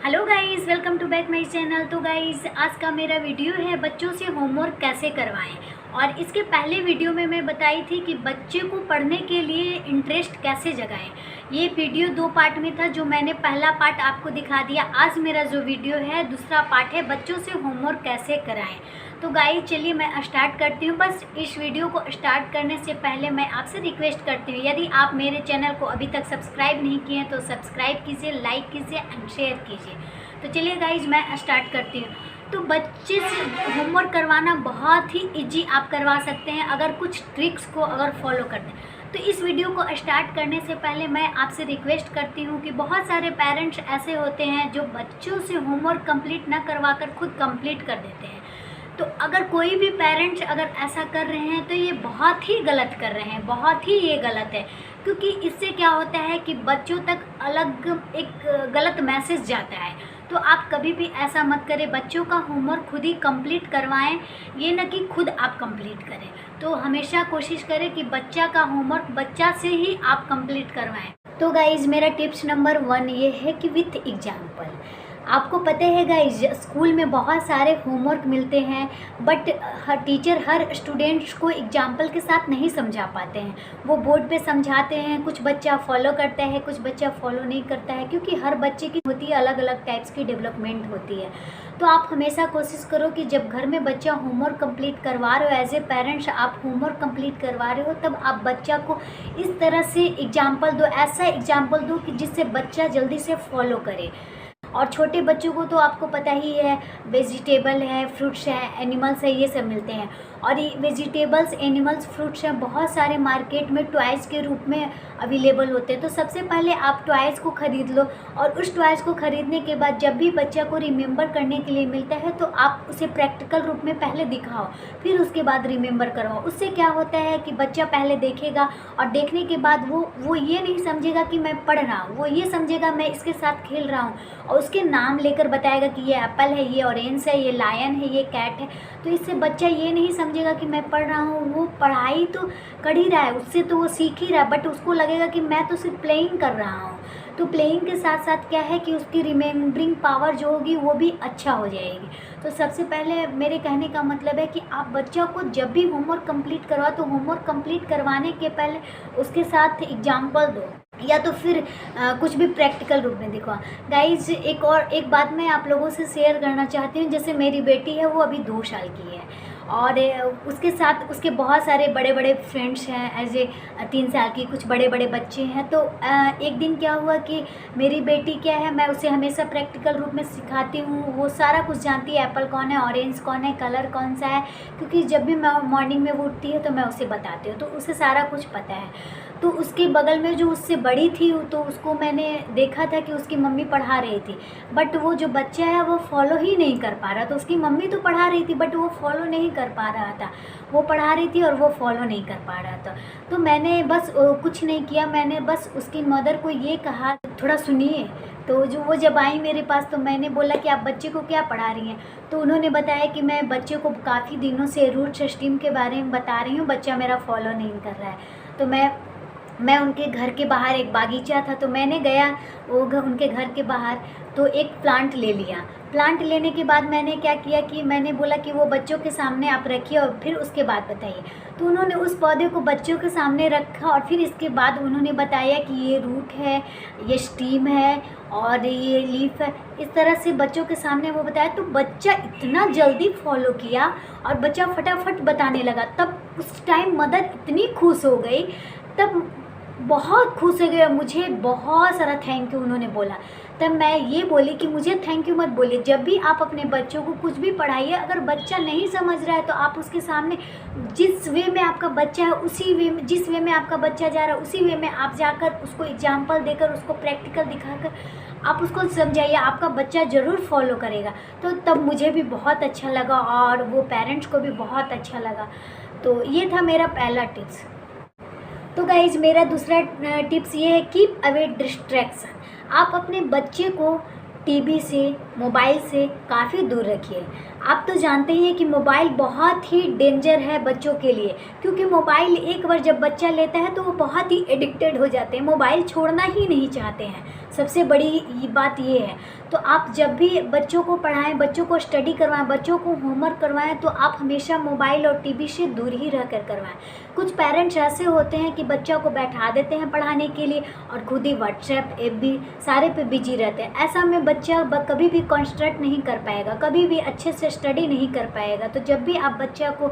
Hello guys, welcome to back my channel. तो guys, आज का मेरा वीडियो है बच्चों से होमवर्क कैसे करवाएं। और इसके पहले वीडियो में मैं बताई थी कि बच्चे को पढ़ने के लिए इंटरेस्ट कैसे जगाएं। ये वीडियो 2 पार्ट में था, जो मैंने पहला पार्ट आपको दिखा दिया। आज मेरा जो वीडियो है दूसरा पार्ट है बच्चों से होमवर्क कैसे कराएं। तो गाइस चलिए मैं स्टार्ट करती हूँ। बस इस वीडियो को स्टार्ट करने से पहले मैं आपसे रिक्वेस्ट करती हूँ, यदि आप मेरे चैनल को अभी तक सब्सक्राइब नहीं किए हैं तो सब्सक्राइब कीजिए, लाइक कीजिए एंड शेयर कीजिए। तो चलिए गाइस मैं स्टार्ट करती हूँ। तो बच्चे से होमवर्क करवाना बहुत ही इजी आप करवा सकते हैं, अगर कुछ ट्रिक्स को अगर फॉलो करते हैं। तो इस वीडियो को स्टार्ट करने से पहले मैं आपसे रिक्वेस्ट करती हूँ कि बहुत सारे पेरेंट्स ऐसे होते हैं जो बच्चों से होमवर्क कंप्लीट ना करवा कर खुद कंप्लीट कर देते हैं। तो अगर कोई भी पेरेंट्स अगर ऐसा कर रहे हैं तो ये बहुत ही गलत कर रहे हैं, बहुत ही ये गलत है। क्योंकि इससे क्या होता है कि बच्चों तक अलग एक गलत मैसेज जाता है। तो आप कभी भी ऐसा मत करें, बच्चों का होमवर्क खुद ही कंप्लीट करवाएं, ये न कि खुद आप कंप्लीट करें। तो हमेशा कोशिश करें कि बच्चा का होमवर्क बच्चा से ही आप कंप्लीट करवाएं। तो गाइज मेरा टिप्स नंबर 1 ये है कि विथ एग्जाम्पल। आपको पता है गाइज, स्कूल में बहुत सारे होमवर्क मिलते हैं, but her teacher her students को एग्जाम्पल के साथ नहीं समझा पाते हैं। वो बोर्ड पे समझाते हैं, कुछ बच्चा फॉलो करता है, कुछ बच्चा फॉलो नहीं करता है, क्योंकि हर बच्चे की होती है अलग अलग टाइप्स की डेवलपमेंट होती है। तो आप हमेशा कोशिश करो कि जब घर में बच्चा होमवर्क कंप्लीट करवा रहे हो, एज ए पेरेंट्स आप होमवर्क कंप्लीट करवा रहे हो, तब आप बच्चा को इस तरह से एग्जाम्पल दो, ऐसा एग्जाम्पल दो कि जिससे बच्चा जल्दी से फॉलो करे। और छोटे बच्चों को तो आपको पता ही है, वेजिटेबल है, फ्रूट्स हैं, एनिमल्स है, ये सब मिलते हैं। और ये वेजिटेबल्स, एनिमल्स, फ्रूट्स हैं बहुत सारे मार्केट में टॉयज़ के रूप में अवेलेबल होते हैं। तो सबसे पहले आप टॉयज़ को ख़रीद लो, और उस टॉयज़ को ख़रीदने के बाद जब भी बच्चा को रिमेंबर करने के लिए मिलता है तो आप उसे प्रैक्टिकल रूप में पहले दिखाओ, फिर उसके बाद रिमेंबर करवाओ। उससे क्या होता है कि बच्चा पहले देखेगा, और देखने के बाद वो ये नहीं समझेगा कि मैं पढ़ रहा हूँ, वो ये समझेगा मैं इसके साथ खेल रहा हूँ, और उसके नाम लेकर बताएगा कि ये एप्पल है, ये ऑरेंज है, ये लायन है, ये कैट है। तो इससे बच्चा ये नहीं समझेगा कि मैं पढ़ रहा हूँ, वो पढ़ाई तो कर ही रहा है, उससे तो वो सीख ही रहा है, बट उसको लगेगा कि मैं तो सिर्फ प्लेइंग कर रहा हूँ। तो प्लेइंग के साथ साथ क्या है कि उसकी रिमेम्बरिंग पावर जो होगी वो भी अच्छा हो जाएगी। तो सबसे पहले मेरे कहने का मतलब है कि आप बच्चा को जब भी होमवर्क कंप्लीट करवा, तो होमवर्क कंप्लीट करवाने के पहले उसके साथ एग्जाम्पल दो, या तो फिर कुछ भी प्रैक्टिकल रूप में दिखवा। गाइज एक बात मैं आप लोगों से शेयर करना चाहती हूँ। जैसे मेरी बेटी है, वो अभी 2 साल की है, और उसके साथ उसके बहुत सारे बड़े बड़े फ्रेंड्स हैं, एज ए 3 साल की कुछ बड़े बड़े बच्चे हैं। तो एक दिन क्या हुआ कि मेरी बेटी क्या है, मैं उसे हमेशा प्रैक्टिकल रूप में सिखाती हूँ, वो सारा कुछ जानती है, एप्पल कौन है, ऑरेंज कौन है, कलर कौन सा है, क्योंकि जब भी मैं मॉर्निंग में वो उठती है तो मैं उसे बताती हूँ, तो उसे सारा कुछ पता है। तो उसके बगल में जो उससे बड़ी थी, तो उसको मैंने देखा था कि उसकी मम्मी पढ़ा रही थी, बट वो जो बच्चा है वो फॉलो ही नहीं कर पा रहा। तो उसकी मम्मी तो पढ़ा रही थी बट वो फॉलो नहीं कर पा रहा था, वो पढ़ा रही थी और वो फॉलो नहीं कर पा रहा था। तो मैंने बस कुछ नहीं किया, मैंने बस उसकी मदर को ये कहा थोड़ा सुनिए। तो वो जब आई मेरे पास, तो मैंने बोला कि आप बच्चे को क्या पढ़ा रही हैं। तो उन्होंने बताया कि मैं बच्चे को काफ़ी दिनों से रूट सिस्टम के बारे में बता रही हूँ, बच्चा मेरा फॉलो नहीं कर रहा है। तो मैं उनके घर के बाहर, एक बागीचा था, तो मैंने गया उनके घर के बाहर, तो एक प्लांट ले लिया। प्लांट लेने के बाद मैंने क्या किया कि मैंने बोला कि वो बच्चों के सामने आप रखिए और फिर उसके बाद बताइए। तो उन्होंने उस पौधे को बच्चों के सामने रखा, और फिर इसके बाद उन्होंने बताया कि ये रूट है, ये स्टीम है और ये लीफ है। इस तरह से बच्चों के सामने वो बताया, तो बच्चा इतना जल्दी फॉलो किया और बच्चा फटाफट बताने लगा। तब उस टाइम मदर इतनी खुश हो गई, तब बहुत खुश हो गया, मुझे बहुत सारा थैंक यू उन्होंने बोला। तब मैं ये बोली कि मुझे थैंक यू मत बोलिए, जब भी आप अपने बच्चों को कुछ भी पढ़ाइए, अगर बच्चा नहीं समझ रहा है तो आप उसके सामने जिस वे में आपका बच्चा है, उसी वे में, जिस वे में आपका बच्चा जा रहा है उसी वे में आप जाकर उसको एग्जाम्पल देकर, उसको प्रैक्टिकल दिखाकर आप उसको समझाइए, आपका बच्चा ज़रूर फॉलो करेगा। तो तब मुझे भी बहुत अच्छा लगा और वो पेरेंट्स को भी बहुत अच्छा लगा। तो ये था मेरा पहला टिप्स। तो गाइज मेरा दूसरा टिप्स ये है, कीप अवे डिस्ट्रैक्शन। आप अपने बच्चे को टीवी से, मोबाइल से काफ़ी दूर रखिए। आप तो जानते ही हैं कि मोबाइल बहुत ही डेंजर है बच्चों के लिए, क्योंकि मोबाइल एक बार जब बच्चा लेता है तो वो बहुत ही एडिक्टेड हो जाते हैं, मोबाइल छोड़ना ही नहीं चाहते हैं। सबसे बड़ी बात ये है। तो आप जब भी बच्चों को पढ़ाएं, बच्चों को स्टडी करवाएं, बच्चों को होमवर्क करवाएं, तो आप हमेशा मोबाइल और टीवी से दूर ही रह कर करवाएं। कुछ पेरेंट्स ऐसे होते हैं कि बच्चों को बैठा देते हैं पढ़ाने के लिए और खुद ही व्हाट्सएप, एफबी सारे पे बिजी रहते हैं। ऐसा में बच्चा कभी भी कॉन्संट्रेट नहीं कर पाएगा, कभी भी अच्छे से स्टडी नहीं कर पाएगा। तो जब भी आप बच्चा को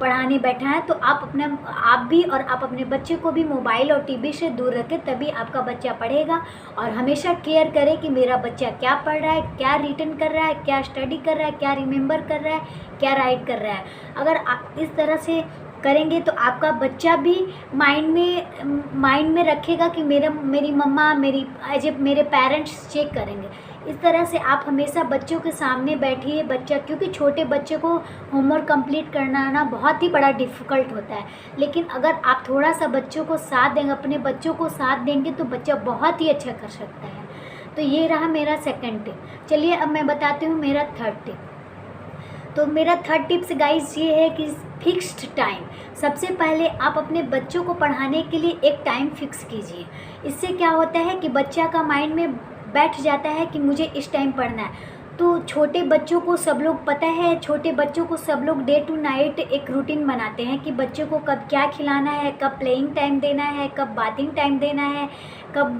पढ़ाने बैठाएं तो आप भी और आप अपने बच्चे को भी मोबाइल और टीवी से दूर रखें, तभी आपका बच्चा पढ़ेगा। और हमेशा केयर करें कि मेरा बच्चा क्या पढ़ रहा है, क्या रिटन कर रहा है, क्या स्टडी कर रहा है, क्या रिमेंबर कर रहा है, क्या राइट कर रहा है। अगर आप इस तरह से करेंगे तो आपका बच्चा भी माइंड में रखेगा कि मेरी मम्मा मेरे पेरेंट्स चेक करेंगे। इस तरह से आप हमेशा बच्चों के सामने बैठिए। क्योंकि छोटे बच्चे को होमवर्क कंप्लीट करना बहुत ही बड़ा डिफ़िकल्ट होता है, लेकिन अगर आप थोड़ा सा बच्चों को साथ देंगे, अपने बच्चों को साथ देंगे, तो बच्चा बहुत ही अच्छा कर सकता है। तो ये रहा मेरा सेकंड टिप। चलिए अब मैं बताती हूँ मेरा थर्ड टिप। तो मेरा थर्ड टिप्स गाइस ये है कि फिक्स्ड टाइम। सबसे पहले आप अपने बच्चों को पढ़ाने के लिए एक टाइम फिक्स कीजिए। इससे क्या होता है कि बच्चा का माइंड में बैठ जाता है कि मुझे इस टाइम पढ़ना है। तो छोटे बच्चों को सब लोग पता है, छोटे बच्चों को सब लोग डे टू नाइट एक रूटीन बनाते हैं कि बच्चों को कब क्या खिलाना है, कब प्लेइंग टाइम देना है, कब बाथिंग टाइम देना है, कब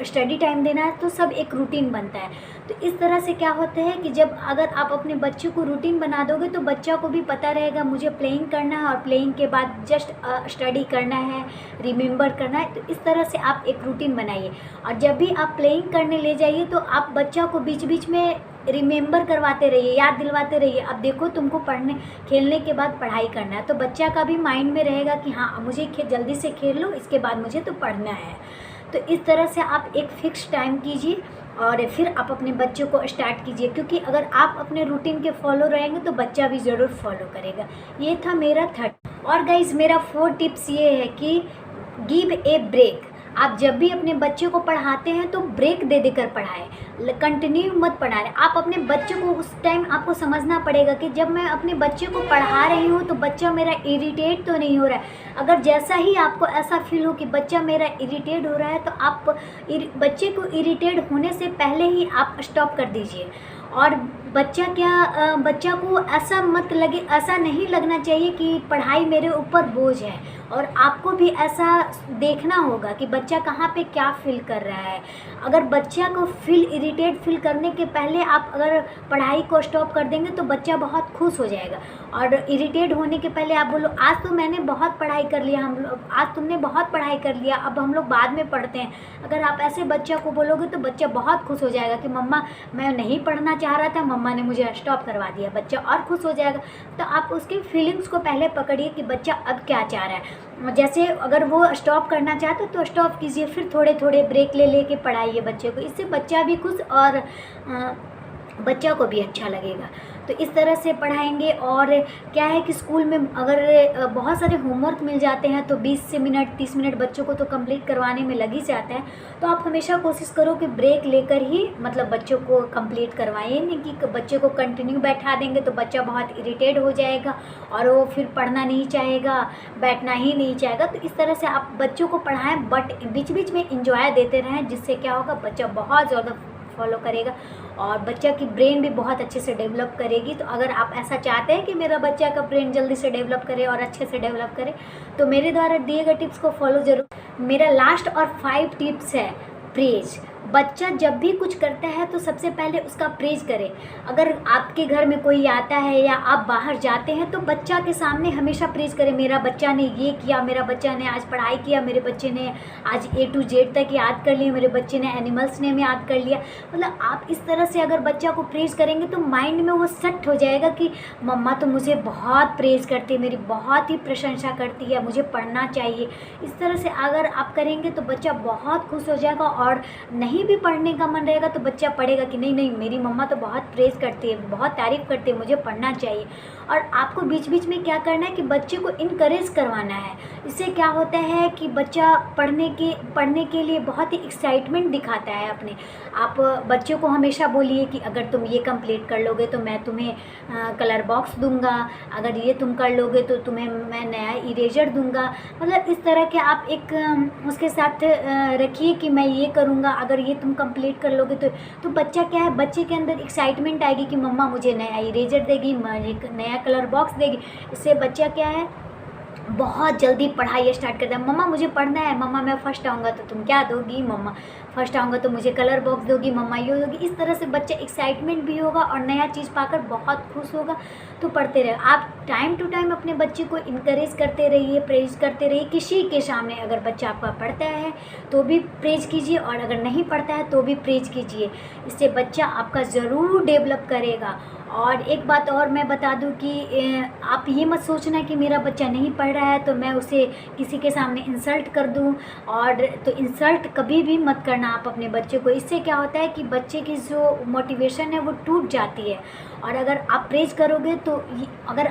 स्टडी टाइम देना है। तो सब एक रूटीन बनता है। तो इस तरह से क्या होता है कि जब अगर आप अपने बच्चों को रूटीन बना दोगे तो बच्चा को भी पता रहेगा मुझे प्लेइंग करना है और प्लेइंग के बाद जस्ट स्टडी करना है, रिमेंबर करना है। तो इस तरह से आप एक रूटीन बनाइए। और जब भी आप प्लेइंग करने ले जाइए तो आप बच्चा को बीच बीच में रिमेंबर करवाते रहिए, याद दिलवाते रहिए, अब देखो तुमको खेलने के बाद पढ़ाई करना है। तो बच्चा का भी माइंड में रहेगा कि हाँ मुझे जल्दी से खेल लो, इसके बाद मुझे तो पढ़ना है। तो इस तरह से आप एक फ़िक्स टाइम कीजिए और फिर आप अपने बच्चों को स्टार्ट कीजिए, क्योंकि अगर आप अपने रूटीन के फॉलो रहेंगे तो बच्चा भी ज़रूर फॉलो करेगा। ये था मेरा थर्ड। और गाइज़ मेरा फोर्थ टिप्स ये है कि गिव ए ब्रेक। आप जब भी अपने बच्चे को पढ़ाते हैं तो ब्रेक दे देकर पढ़ाएं, कंटिन्यू मत पढ़ाएं। आप अपने बच्चे को उस टाइम आपको समझना पड़ेगा कि जब मैं अपने बच्चे को पढ़ा रही हूँ तो बच्चा मेरा इरिटेट तो नहीं हो रहा है। अगर जैसा ही आपको ऐसा फील हो कि बच्चा मेरा इरिटेट हो रहा है तो आप बच्चे को इरिटेट होने से पहले ही आप स्टॉप कर दीजिए। और बच्चा को ऐसा नहीं लगना चाहिए कि पढ़ाई मेरे ऊपर बोझ है। और आपको भी ऐसा देखना होगा कि बच्चा कहाँ पे क्या फील कर रहा है। अगर बच्चा को इरिटेट फील करने के पहले आप अगर पढ़ाई को स्टॉप कर देंगे तो बच्चा बहुत खुश हो जाएगा। और इरिटेट होने के पहले आप बोलो आज तो मैंने बहुत पढ़ाई कर लिया, आज तुमने बहुत पढ़ाई कर लिया, अब हम लोग बाद में पढ़ते हैं। अगर आप ऐसे बच्चा को बोलोगे तो बच्चा बहुत खुश हो जाएगा कि मम्मा मैं नहीं पढ़ना चाह रहा था, मम्मा ने मुझे स्टॉप करवा दिया। बच्चा और खुश हो जाएगा। तो आप उसकी फीलिंग्स को पहले पकड़िए कि बच्चा अब क्या चाह रहा है। जैसे अगर वो स्टॉप करना चाहता तो स्टॉप कीजिए, फिर थोड़े थोड़े ब्रेक ले के पढ़ाइए बच्चे को। इससे बच्चा भी खुश और बच्चा को भी अच्छा लगेगा। तो इस तरह से पढ़ाएंगे। और क्या है कि स्कूल में अगर बहुत सारे होमवर्क मिल जाते हैं तो 20 से मिनट 30 मिनट बच्चों को तो कंप्लीट करवाने में लग ही जाता है। तो आप हमेशा कोशिश करो कि ब्रेक लेकर ही मतलब बच्चों को कंप्लीट करवाइए, नहीं कि बच्चे को कंटिन्यू बैठा देंगे तो बच्चा बहुत इरिटेट हो जाएगा और वो फिर पढ़ना नहीं चाहेगा, बैठना ही नहीं चाहेगा। तो इस तरह से आप बच्चों को पढ़ाएं, बट बीच बीच में इंजॉय देते रहें, जिससे क्या होगा बच्चा बहुत ज़्यादा फॉलो करेगा और बच्चा की ब्रेन भी बहुत अच्छे से डेवलप करेगी। तो अगर आप ऐसा चाहते हैं कि मेरा बच्चा का ब्रेन जल्दी से डेवलप करे और अच्छे से डेवलप करे तो मेरे द्वारा दिए गए टिप्स को फॉलो जरूर। मेरा लास्ट और 5 टिप्स है प्रेज। बच्चा जब भी कुछ करता है तो सबसे पहले उसका प्रेज करें। अगर आपके घर में कोई आता है या आप बाहर जाते हैं तो बच्चा के सामने हमेशा प्रेज करें, मेरा बच्चा ने ये किया, मेरा बच्चा ने आज पढ़ाई किया, मेरे बच्चे ने आज A to Z तक याद कर लिया, मेरे बच्चे ने एनिमल्स नेम याद कर लिया। मतलब आप इस तरह से अगर बच्चा को प्रेज करेंगे तो माइंड में वो सेट हो जाएगा कि मम्मा तो मुझे बहुत प्रेज करती है, मेरी बहुत ही प्रशंसा करती है, मुझे पढ़ना चाहिए। इस तरह से अगर आप करेंगे तो बच्चा बहुत खुश हो जाएगा और नहीं भी पढ़ने का मन रहेगा तो बच्चा पढ़ेगा कि नहीं मेरी मम्मा तो बहुत प्रेज करती है, बहुत तारीफ़ करती है, मुझे पढ़ना चाहिए। और आपको बीच बीच में क्या करना है कि बच्चे को इनकरेज करवाना है। इससे क्या होता है कि बच्चा पढ़ने के लिए बहुत ही एक्साइटमेंट दिखाता है अपने। आप बच्चों को हमेशा बोलिए कि अगर तुम ये कंप्लीट कर लोगे तो मैं तुम्हें कलर बॉक्स दूंगा, अगर ये तुम कर लोगे तो तुम्हें मैं नया इरेजर दूंगा। मतलब इस तरह के आप एक उसके साथ रखिए कि मैं ये करूँगा, अगर ये तुम कंप्लीट कर लोगे तो बच्चा क्या है, बच्चे के अंदर एक्साइटमेंट आएगी कि मम्मा मुझे नया इरेजर देगी, मुझे नया कलर बॉक्स देगी। इससे बच्चा क्या है, बहुत जल्दी पढ़ाई स्टार्ट करता है। मम्मा मुझे पढ़ना है, मम्मा मैं फ़र्स्ट आऊँगा तो तुम क्या दोगी, मम्मा फर्स्ट आऊँगा तो मुझे कलर बॉक्स दोगी, मम्मा ये दोगी। इस तरह से बच्चा एक्साइटमेंट भी होगा और नया चीज़ पाकर बहुत खुश होगा। तो पढ़ते रहे आप, टाइम टू टाइम अपने बच्चे को इनकरेज करते रहिए, प्रेज करते रहिए। किसी के सामने अगर बच्चा आपका पढ़ता है तो भी प्रेज कीजिए और अगर नहीं पढ़ता है तो भी प्रेज कीजिए। इससे बच्चा आपका ज़रूर डेवलप करेगा। और एक बात और मैं बता दूं कि आप ये मत सोचना कि मेरा बच्चा नहीं पढ़ रहा है तो मैं उसे किसी के सामने इंसल्ट कर दूं, और तो इंसल्ट कभी भी मत करना आप अपने बच्चे को। इससे क्या होता है कि बच्चे की जो मोटिवेशन है वो टूट जाती है। और अगर आप प्रेज करोगे तो अगर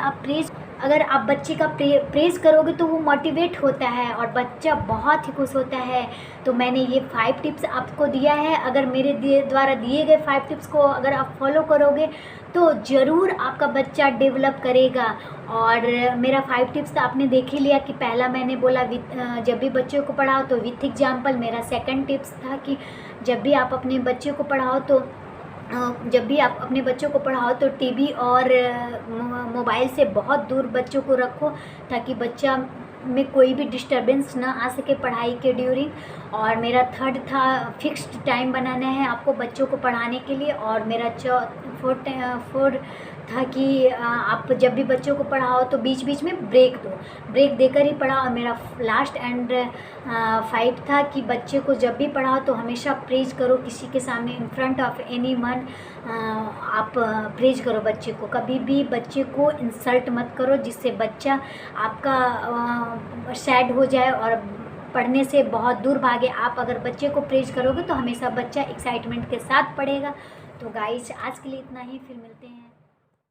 आप बच्चे का प्रेज करोगे तो वो मोटिवेट होता है और बच्चा बहुत ही खुश होता है। तो मैंने ये 5 टिप्स आपको दिया है, अगर मेरे द्वारा दिए गए 5 टिप्स को अगर आप फॉलो करोगे तो ज़रूर आपका बच्चा डेवलप करेगा। और मेरा 5 टिप्स तो आपने देख ही लिया कि पहला मैंने बोला जब भी बच्चों को पढ़ाओ तो विथ एग्जाम्पल। मेरा सेकंड टिप्स था कि जब भी आप अपने बच्चे को पढ़ाओ तो टीवी और मोबाइल से बहुत दूर बच्चों को रखो, ताकि बच्चा में कोई भी डिस्टरबेंस ना आ सके पढ़ाई के ड्यूरिंग। और मेरा थर्ड था फिक्स्ड टाइम बनाना है आपको बच्चों को पढ़ाने के लिए। और मेरा फोर्थ था कि आप जब भी बच्चों को पढ़ाओ तो बीच बीच में ब्रेक देकर ही पढ़ाओ। और मेरा लास्ट एंड 5 था कि बच्चे को जब भी पढ़ाओ तो हमेशा प्रेज करो किसी के सामने, in front of any one आप प्रेज करो बच्चे को। कभी भी बच्चे को इंसल्ट मत करो जिससे बच्चा आपका सैड हो जाए और पढ़ने से बहुत दूर भागे। आप अगर बच्चे को प्रेज करोगे तो हमेशा बच्चा एक्साइटमेंट के साथ पढ़ेगा। तो गाइस आज के लिए इतना ही, फिर मिलते हैं।